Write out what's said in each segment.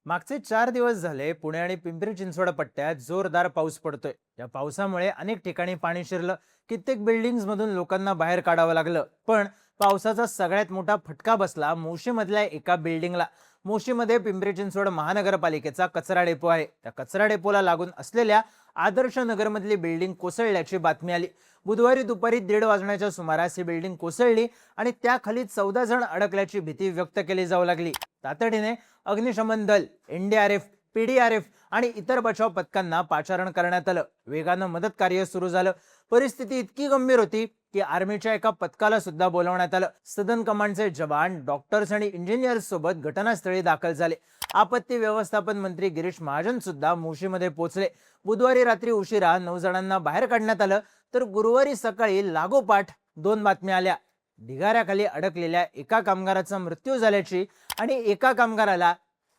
मागचे 4 दिवस झाले पुणे आणि पिंपरी चिंचवड पट्ट्यात जोरदार पाऊस पडतोय। या पावसामुळे अनेक ठिकाणी पाणी शिरलं, कित्येक बिल्डिंग्स मधून लोकांना बाहेर काढावं लागलं। पण पावसाचा सगळ्यात मोठा फटका बसला मोशीमधल्या एका बिल्डिंगला। मोशीमध्ये पिंपरी चिंचवड महानगरपालिकेचा कचरा डेपो आहे। त्या कचरा डेपोला लागून असलेल्या आदर्श नगरमधली बिल्डिंग कोसळल्याची बातमी आली। बुधवारी दुपारी 1:30 वाजण्याच्या सुमारास ही बिल्डिंग कोसळली आणि त्याखाली 14 जण अडकल्याची भीती व्यक्त केली जाऊ लागली। तातडीने अग्निशमन दल, एनडीआरएफ, पीडीआरएफ आणि इतर बचाव पथकांना पाचारण करण्यात आलं। वेगानं मदत कार्य सुरू झालं। परिस्थिती इतकी गंभीर होती की आर्मीच्या एका पथकाला सुद्धा बोलावण्यात आलं। सदन कमांडचे जवान, डॉक्टर्स आणि इंजिनियर्स सोबत घटनास्थळी दाखल झाले। आपत्ती व्यवस्थापन मंत्री गिरीश महाजन सुद्धा मोशीमध्ये पोहोचले। बुधवारी रात्री उशिरा 9 जणांना बाहेर काढण्यात आलं, तर गुरुवारी सकाळी लागोपाठ 2 बातम्या आल्या। ढिगाऱ्याखाली अडकलेल्या एका कामगाराचा मृत्यू झाल्याची आणि एका कामगाराला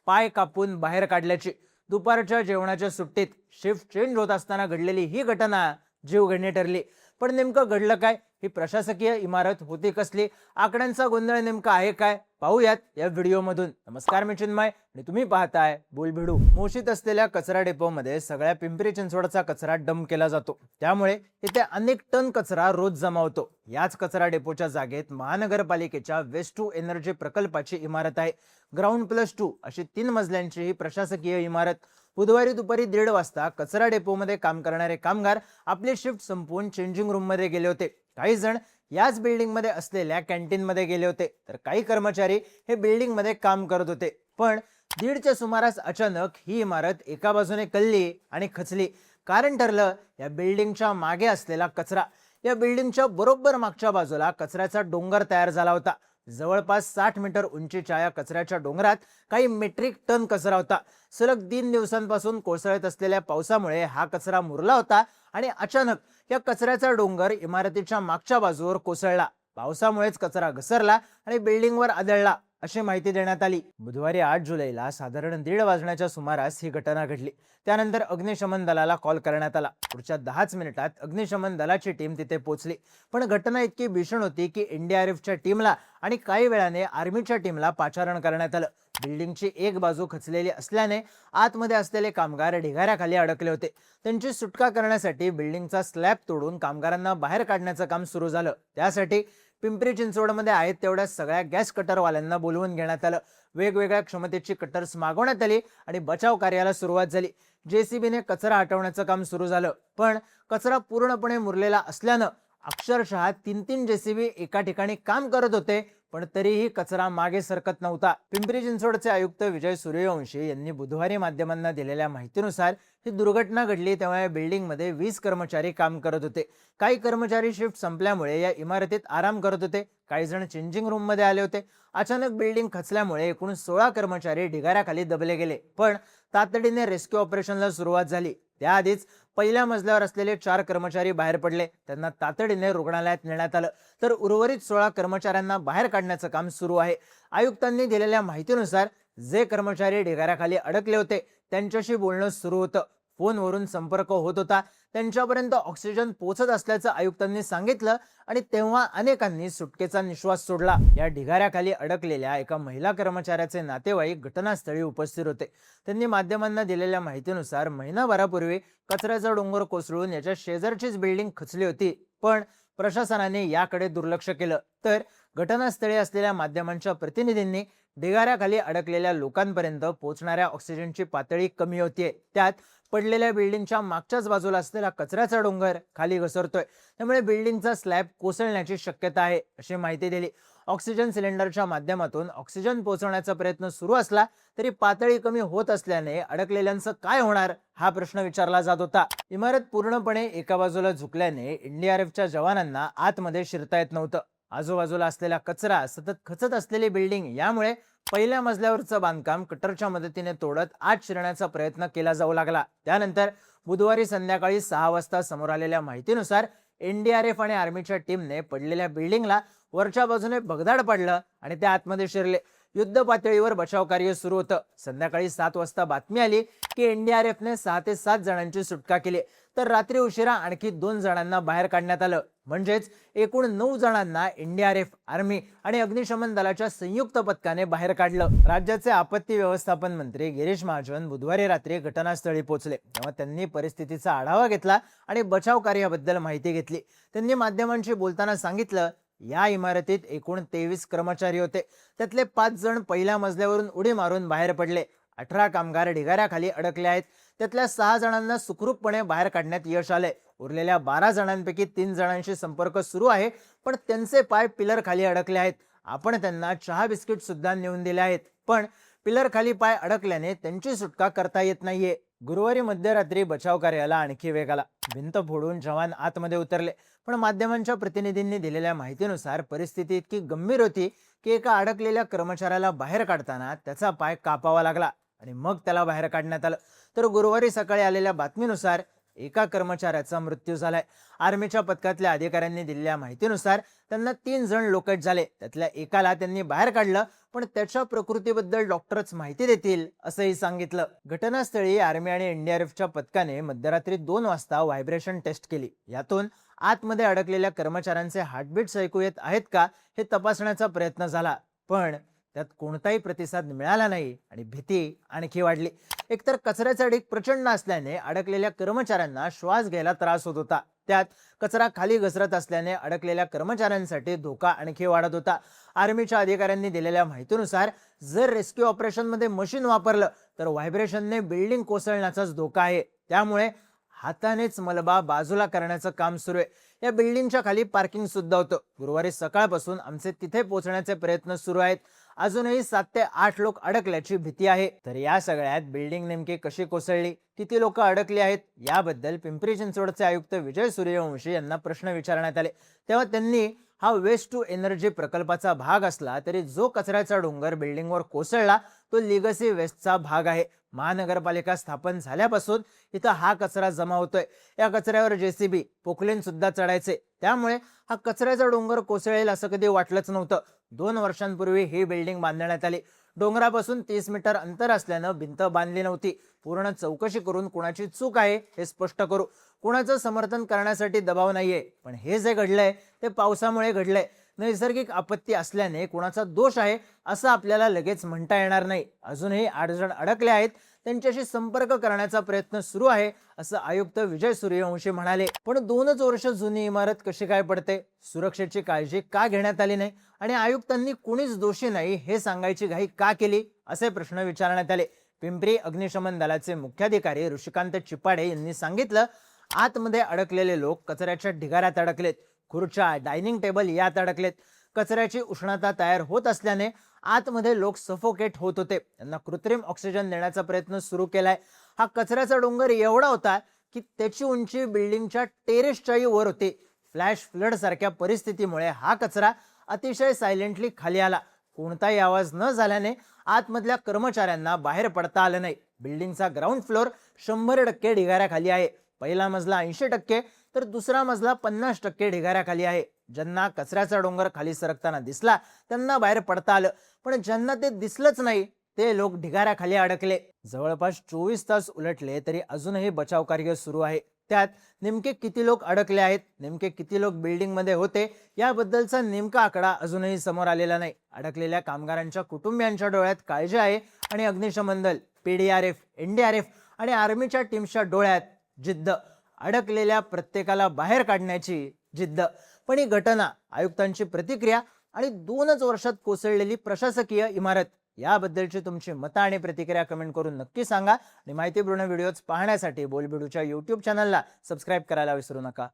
पाय कापून बाहेर काढल्याची। दुपारच्या जेवणाच्या सुट्टीत शिफ्ट चेंज होत असताना घडलेली ही घटना जीवघेणी ठरली। पण नेमकं घडलं काय? ही प्रशासकीय इमारत होती कसली? आकड्यांचा गोंधळ नेमका आहे काय? पाहूयात या व्हिडिओमधून। नमस्कार, मी चिन्मय आणि तुम्ही पाहताय बोलभिडू। मोशीत असलेल्या कचरा डेपोमध्ये सगळ्या पिंपरी चिंचवडचा कचरा डंप केला जातो, त्यामुळे इथे अनेक टन कचरा रोज जमा होतो। याच कचरा डेपोच्या जागेत महानगरपालिकेच्या वेस्ट टू एनर्जी प्रकल्पाची इमारत आहे। ग्राउंड प्लस 2 अशी 3 मजल्यांची ही प्रशासकीय इमारत। बुधवारी दुपारी 1:30 वाजता कचरा डेपोमध्ये काम करणारे कामगार आपली शिफ्ट संपवून चेंजिंग रूम मध्ये गेले होते। काही जण याच बिल्डिंग मध्ये असलेल्या कॅन्टीन मध्ये गेले होते, तर काही कर्मचारी हे बिल्डिंग मध्ये काम करत होते। पण 1:30च्या सुमारास अचानक ही इमारत एका बाजूने कलली आणि खचली। कारण ठरलं या बिल्डिंगच्या मागे असलेला कचरा। या बिल्डिंगच्या बरोबर मागच्या बाजूला कचऱ्याचा डोंगर तयार झाला होता। जवळपास 60 मीटर उंचीच्या या कचऱ्याच्या डोंगरात काही मेट्रिक टन कचरा होता। सलग 3 दिवसांपासून कोसळत असलेल्या पावसामुळे हा कचरा मुरला होता आणि अचानक या कचऱ्याचा डोंगर इमारतीच्या मागच्या बाजूवर कोसळला। पावसामुळेच कचरा घसरला आणि बिल्डिंगवर आदळला, अशी माहिती देण्यात आली। बुधवारी 8 जुलैला साधारण 1:30 वाजण्याच्या सुमारास ही घटना घडली। त्यानंतर अग्निशमन दलाला कॉल करण्यात आला। पुढच्या 10च मिनिटात अग्निशमन दलाची टीम तिथे पोहोचली। पण घटना इतकी भीषण होती की एनडीआरएफच्या टीमला आणि काही वेळाने आर्मीच्या टीमला पाचारण करण्यात आलं। बिल्डिंगची एक बाजू खचलेली असल्याने आतमध्ये असलेले कामगार ढिगाऱ्याखाली अडकले होते। त्यांची सुटका करण्यासाठी बिल्डिंगचा स्लॅब तोडून कामगारांना बाहेर काढण्याचं काम सुरू झालं। त्यासाठी पिंपरी चिंचवडमध्ये आहेत तेवढ्या सगळ्या गॅस कटरवाल्यांना बोलवून घेण्यात आलं। वेगवेगळ्या क्षमतेची कटर्स मागवण्यात आली आणि बचाव कार्याला सुरुवात झाली। जेसीबीने कचरा हटवण्याचं काम सुरू झालं, पण कचरा पूर्णपणे मुरलेला असल्यानं अक्षरशः 3-3 जेसीबी एका ठिकाणी काम करत होते, पण तरीही कचरा मागे सरकत नव्हता। पिंपरी चिंचवडचे आयुक्त विजय सूर्यवंशी यांनी बुधवारी माध्यमांना दिलेल्या माहितीनुसार ही दुर्घटना घडली तेव्हा या बिल्डिंगमध्ये 20 कर्मचारी काम करत होते। काही कर्मचारी शिफ्ट संपल्यामुळे या इमारतीत आराम करत होते, काही जण चेंजिंग रूम मध्ये आले होते। अचानक बिल्डिंग खचल्यामुळे एकूण 16 कर्मचारी ढिगाऱ्याखाली दबले गेले, पण तातडीने रेस्क्यू ऑपरेशनला सुरुवात झाली। त्याआधीच पहिल्या मजल्यावर असलेले 4 कर्मचारी बाहेर पडले, त्यांना तातडीने रुग्णालयात नेण्यात आलं, तर उर्वरित 16 कर्मचाऱ्यांना बाहेर काढण्याचं काम सुरू आहे। आयुक्तांनी दिलेल्या माहितीनुसार जे कर्मचारी ढिगाऱ्याखाली अडकले होते त्यांच्याशी बोलणं सुरू होतं, फोनवरून संपर्क होत होता, त्यांच्यापर्यंत ऑक्सिजन पोहोचत असल्याचं आयुक्तांनी सांगितलं आणि तेव्हा अनेकांनी सुटकेचा निश्वास सोडला। या ढिगाऱ्याखाली अडकलेल्या एका महिला कर्मचाऱ्याचे नातेवाईक घटनास्थळी उपस्थित होते। त्यांनी माध्यमांना दिलेल्या माहितीनुसार महिनाभरापूर्वी कचऱ्याचा डोंगर कोसळून याच्या शेजारचीच बिल्डिंग खचली होती, पण प्रशासनाने याकडे दुर्लक्ष केलं। तर घटनास्थळी असलेल्या माध्यमांच्या प्रतिनिधींनी ढिगाऱ्याखाली अडकलेल्या लोकांपर्यंत पोहोचणाऱ्या ऑक्सिजनची पातळी कमी होतीये, त्यात पडलेल्या बिल्डिंगच्या मागच्याच बाजूला असलेला कचऱ्याचा डोंगर खाली घसरतोय, त्यामुळे बिल्डिंगचा स्लॅब कोसळण्याची शक्यता आहे, अशी माहिती दिली। ऑक्सिजन सिलेंडरच्या माध्यमातून ऑक्सिजन पोहोचवण्याचा प्रयत्न सुरू असला तरी पातळी कमी होत असल्याने अडकलेल्यांचं काय होणार हा प्रश्न विचारला जात होता। इमारत पूर्णपणे एका बाजूला झुकल्याने एनडीआरएफच्या जवानांना आतमध्ये शिरता येत नव्हतं। आजूबाजूला असलेला कचरा, सतत खचत असलेली बिल्डिंग यामुळे पहिल्या मजल्यावरचं बांधकाम कटरच्या मदतीने तोडत आत शिरण्याचा प्रयत्न केला जाऊ लागला। त्यानंतर बुधवारी संध्याकाळी 6 वाजता समोर आलेल्या माहितीनुसार एनडीआरएफ आणि आर्मीच्या टीमने पडलेल्या बिल्डिंगला वरच्या बाजूने भगदाड पाडलं आणि त्या आतमध्ये शिरले। युद्ध पातळीवर बचाव कार्य सुरू होतं। संध्याकाळी 7 वाजता बातमी आली की एनडीआरएफने 6 ते 7 जणांची सुटका केली, तर रात्री उशिरा आणखी 2 जणांना बाहेर काढण्यात आलं। म्हणजेच एकूण 9 जणांना एनडीआरएफ, आर्मी आणि अग्निशमन दलाच्या संयुक्त पथकाने बाहेर काढलं. राज्याचे आपत्ती व्यवस्थापन मंत्री गिरीश महाजन बुधवारी रात्री घटनास्थळी पोहोचले. तेव्हा त्यांनी परिस्थितीचा आढावा घेतला आणि बचाव कार्याबद्दल माहिती घेतली. त्यांनी माध्यमांशी बोलताना सांगितलं, या इमारतीत एकूण 23 कर्मचारी होते. त्यातले 5 जण पहिल्या मजल्यावरून उडी मारून बाहेर पडले. 18 कामगार ढिगाऱ्याखाली अडकले आहेत. त्यातल्या 6 जणांना सुखरूपपणे बाहेर काढण्यात यश आले. उरलेल्या 12 जणांपैकी 3 जणांशी संपर्क सुरू आहे, पण त्यांचे पाय पिलर खाली अडकले आहेत. आपण त्यांना चहा बिस्किट सुद्धा नेऊन दिले आहेत, पण पिलर खाली पाय अडकल्याने त्यांची सुटका करता येत नाहीये. गुरुवारी मध्यरात्री बचाव कार्याला आणखी वेग आला. भिंत फोडून जवान आतमध्ये उतरले, पण माध्यमांच्या प्रतिनिधींनी दिलेल्या माहितीनुसार परिस्थिती इतकी गंभीर होती की एका अडकलेल्या कर्मचाऱ्याला बाहेर काढताना त्याचा पाय कापावा लागला आणि मग त्याला बाहेर काढण्यात आलं. तर गुरुवारी सकाळी आलेल्या बातमीनुसार एका कर्मचाऱ्याचा मृत्यू झालाय. आर्मीच्या पथकातल्या अधिकाऱ्यांनी दिलेल्या माहितीनुसार त्यांना 3 जण लोकट झाले. त्यातल्या एकाला त्यांनी बाहेर काढलं, पण त्याच्या प्रकृतीबद्दल डॉक्टरच माहिती देतील असंही सांगितलं. घटनास्थळी आर्मी आणि एनडीआरएफच्या पथकाने मध्यरात्री 2 वाजता व्हायब्रेशन टेस्ट केली. यातून आतमध्ये अडकलेल्या कर्मचाऱ्यांचे हार्टबीट्स ऐकू येत आहेत का हे तपासण्याचा प्रयत्न झाला, पण त्यात कोणताही प्रतिसाद मिळाला नाही आणि भीती आणखी वाढली. एकतर कचऱ्याचा ढीग प्रचंड असल्याने अडकलेल्या कर्मचाऱ्यांना श्वास घ्यायला त्रास होत होता. त्यात कचरा खाली घसरत असल्याने अडकलेल्या कर्मचाऱ्यांसाठी धोका आणखी वाढत होता. आर्मीच्या अधिकाऱ्यांनी दिलेल्या माहितीनुसार जर रेस्क्यू ऑपरेशन मध्ये मशीन वापरलं तर व्हायब्रेशनने बिल्डिंग कोसळण्याचाच धोका आहे. त्यामुळे हातानेच मलबा बाजूला करण्याचं काम सुरू आहे. या बिल्डिंगच्या खाली पार्किंग सुद्धा होतं. गुरुवारी सकाळपासून आमचे तिथे पोहोचण्याचे प्रयत्न सुरू आहेत. अजूनही 7 ते 8 लोक अडकल्याची भीती आहे. तर या सगळ्यात बिल्डिंग नेमकी कशी कोसळली, किती लोक अडकली आहेत, याबद्दल पिंपरी चिंचवडचे आयुक्त विजय सूर्यवंशी यांना प्रश्न विचारण्यात आले. तेव्हा त्यांनी हा वेस्ट टू एनर्जी प्रकल्पाचा भाग असला तरी जो कचऱ्याचा डोंगर बिल्डिंगवर कोसळला तो लिगसी वेस्टचा भाग आहे. महानगरपालिका स्थापन झाल्यापासून इथं हा कचरा जमा होतोय. या कचऱ्यावर जेसीबी, पोकलेन सुद्धा चढायचे. त्यामुळे हा कचऱ्याचा डोंगर कोसळेल असं कधी वाटलंच नव्हतं. 2 वर्षांपूर्वी ही बिल्डिंग बांधण्यात आली. डोंगरापासून 30 मीटर अंतर असल्यानं भिंत बांधली नव्हती. पूर्ण चौकशी करून कुणाची चूक आहे हे स्पष्ट करू. कुणाचं समर्थन करण्यासाठी दबाव नाहीये, पण हे जे घडलंय ते पावसामुळे घडलंय. नैसर्गिक आपत्ती असल्याने कुणाचा दोष आहे असं आपल्याला लगेच म्हणता येणार नाही. अजूनही 8 जण अडकले आहेत. त्यांच्याशी संपर्क करण्याचा प्रयत्न सुरू आहे असं आयुक्त विजय सूर्यवंशी म्हणाले. पण 2च वर्ष जुनी इमारत कशी काय पडते, सुरक्षेची काळजी का घेण्यात आली नाही आणि आयुक्तांनी कुणीच दोषी नाही हे सांगायची घाई का केली असे प्रश्न विचारण्यात आले. पिंपरी अग्निशमन दलाचे मुख्याधिकारी ऋषिकांत चिपाडे यांनी सांगितलं, आतमध्ये अडकलेले लोक कचऱ्याच्या ढिगाऱ्यात अडकलेत. खुर्च्या, डायनिंग टेबल यात अडकलेत. कचऱ्याची उष्णता तयार होत असल्याने आतमध्ये लोक सफोकेट होत होते. त्यांना कृत्रिम ऑक्सिजन देण्याचा प्रयत्न सुरू केलाय. हा कचऱ्याचा डोंगर एवढा होता की त्याची उंची बिल्डिंगच्या टेरेसच्याही वर होती. फ्लॅश फ्लड सारख्या परिस्थितीमुळे हा कचरा अतिशय सायलेंटली खाली आला. कोणताही आवाज न झाल्याने आतमधल्या कर्मचाऱ्यांना बाहेर पडता आलं नाही. बिल्डिंगचा ग्राउंड फ्लोर 100% ढिगाऱ्याखाली आहे. पहिला मजला 80% तर दुसरा मजला 50% ढिगाऱ्याखाली आहे. ज्यांना कचऱ्याचा डोंगर खाली सरकताना दिसला त्यांना बाहेर पडता आलं, पण ज्यांना ते दिसलंच नाही ते लोक ढिगाऱ्याखाली अडकले. जवळपास 24 तास उलटले तरी अजूनही बचाव कार्य सुरू आहे. त्यात नेमके किती लोक अडकले आहेत, नेमके किती लोक बिल्डिंग मध्ये होते याबद्दलचा नेमका आकडा अजूनही समोर आलेला नाही. अडकलेल्या कामगारांच्या कुटुंबियांच्या डोळ्यात काळजी आहे आणि अग्निशमन दल, पीडीआरएफ, एनडीआरएफ आणि आर्मीच्या टीम्सच्या डोळ्यात जिद्द. अडकलेल्या प्रत्येकाला बाहेर काढण्याची जिद्द. पण ही घटना, आयुक्तांची प्रतिक्रिया आणि 2च वर्षात कोसळलेली प्रशासकीय इमारत याबद्दलची तुमची मतं आणि प्रतिक्रिया कमेंट करून नक्की सांगा. आणि माहितीपूर्ण व्हिडिओज पाहण्यासाठी बोलबिडूच्या YouTube चॅनलला सबस्क्राईब करायला विसरू नका.